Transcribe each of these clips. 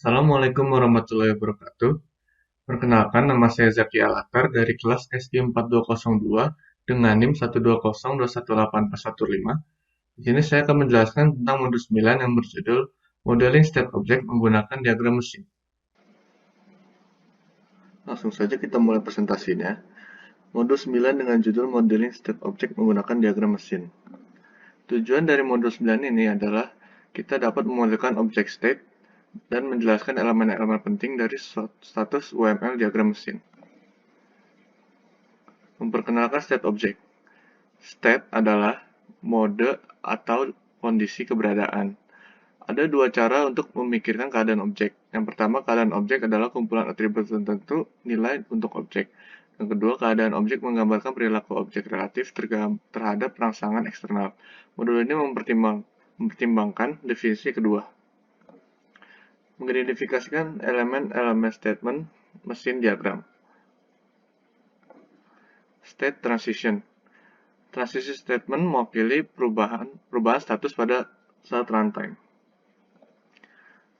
Assalamualaikum warahmatullahi wabarakatuh. Perkenalkan, nama saya Zaki Alatar dari kelas SI 4202 dengan NIM 120218415. Di sini saya akan menjelaskan tentang modul 9 yang berjudul Modeling State Object menggunakan diagram mesin. Langsung saja kita mulai presentasinya. Modul 9 dengan judul Modeling State Object menggunakan diagram mesin. Tujuan dari modul 9 ini adalah kita dapat memodelkan objek state dan menjelaskan elemen-elemen penting dari status UML diagram mesin. Memperkenalkan state object. State adalah mode atau kondisi keberadaan. Ada dua cara untuk memikirkan keadaan objek. Yang pertama, keadaan objek adalah kumpulan atribut tertentu nilai untuk objek. Yang kedua, keadaan objek menggambarkan perilaku objek relatif terhadap rangsangan eksternal. Modul ini mempertimbangkan definisi kedua. Mengidentifikasikan elemen-elemen statement mesin diagram. State transition. Transisi statement mewakili perubahan status pada saat runtime.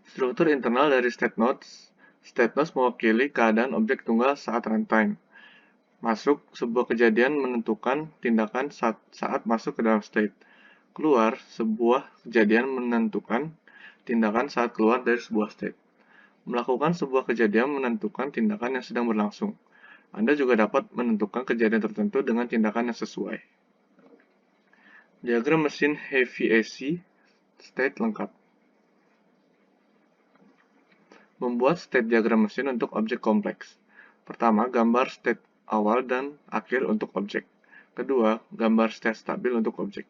Struktur internal dari state nodes. State nodes mewakili keadaan objek tunggal saat runtime. Masuk, sebuah kejadian menentukan tindakan saat masuk ke dalam state. Keluar, sebuah kejadian menentukan tindakan saat keluar dari sebuah state. Melakukan sebuah kejadian menentukan tindakan yang sedang berlangsung. Anda juga dapat menentukan kejadian tertentu dengan tindakan yang sesuai. Diagram mesin HVAC state lengkap. Membuat state diagram mesin untuk objek kompleks. Pertama, gambar state awal dan akhir untuk objek. Kedua, gambar state stabil untuk objek.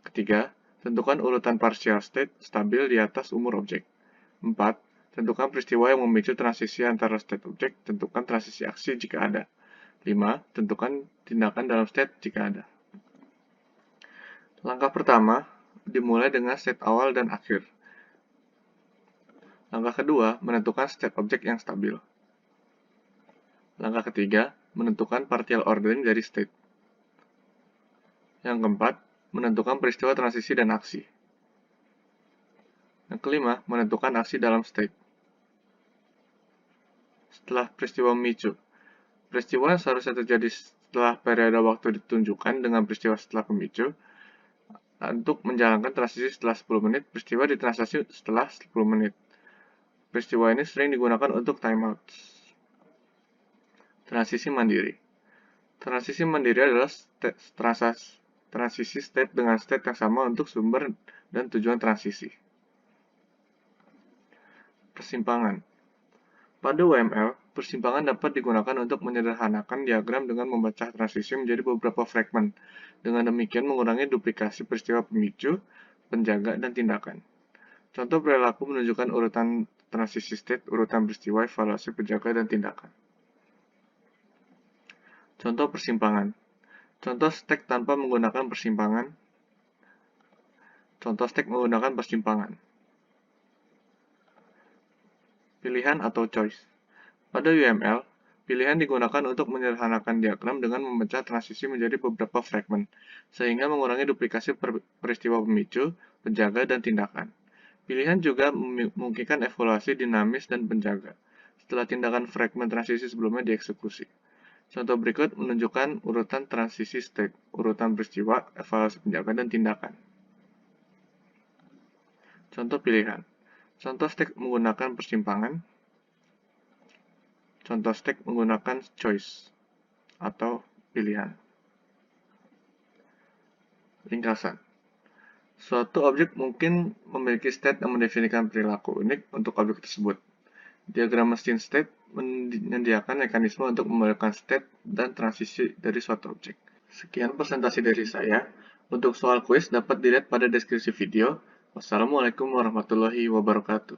Ketiga, tentukan urutan partial state stabil di atas umur objek. 4. Tentukan peristiwa yang memicu transisi antara state objek, tentukan transisi aksi jika ada. 5. Tentukan tindakan dalam state jika ada. Langkah pertama, dimulai dengan state awal dan akhir. Langkah kedua, menentukan state objek yang stabil. Langkah ketiga, menentukan partial ordering dari state. Yang keempat, menentukan peristiwa transisi dan aksi. Yang kelima, menentukan aksi dalam state. Setelah peristiwa memicu. Peristiwa yang seharusnya terjadi setelah periode waktu ditunjukkan dengan peristiwa setelah pemicu. Untuk menjalankan transisi setelah 10 menit, peristiwa ditransaksi setelah 10 menit. Peristiwa ini sering digunakan untuk timeouts. Transisi mandiri. Transisi mandiri adalah transisi state dengan state yang sama untuk sumber dan tujuan transisi. Persimpangan. Pada UML, persimpangan dapat digunakan untuk menyederhanakan diagram dengan memecah transisi menjadi beberapa fragmen. Dengan demikian mengurangi duplikasi peristiwa pemicu, penjaga, dan tindakan. Contoh perilaku menunjukkan urutan transisi state, urutan peristiwa, evaluasi, penjaga, dan tindakan. Contoh persimpangan. Contoh stack tanpa menggunakan persimpangan. Contoh stack menggunakan persimpangan. Pilihan atau choice. Pada UML, pilihan digunakan untuk menyederhanakan diagram dengan memecah transisi menjadi beberapa fragmen, sehingga mengurangi duplikasi peristiwa pemicu, penjaga, dan tindakan. Pilihan juga memungkinkan evaluasi dinamis dan penjaga, setelah tindakan fragmen transisi sebelumnya dieksekusi. Contoh berikut menunjukkan urutan transisi state, urutan peristiwa, evaluasi penjaga, dan tindakan. Contoh pilihan. Contoh stack menggunakan persimpangan. Contoh stack menggunakan choice atau pilihan. Ringkasan. Suatu objek mungkin memiliki state yang mendefinisikan perilaku unik untuk objek tersebut. Diagram mesin state menyediakan mekanisme untuk memodelkan state dan transisi dari suatu objek. Sekian presentasi dari saya. Untuk soal kuis dapat dilihat pada deskripsi video. Wassalamualaikum warahmatullahi wabarakatuh.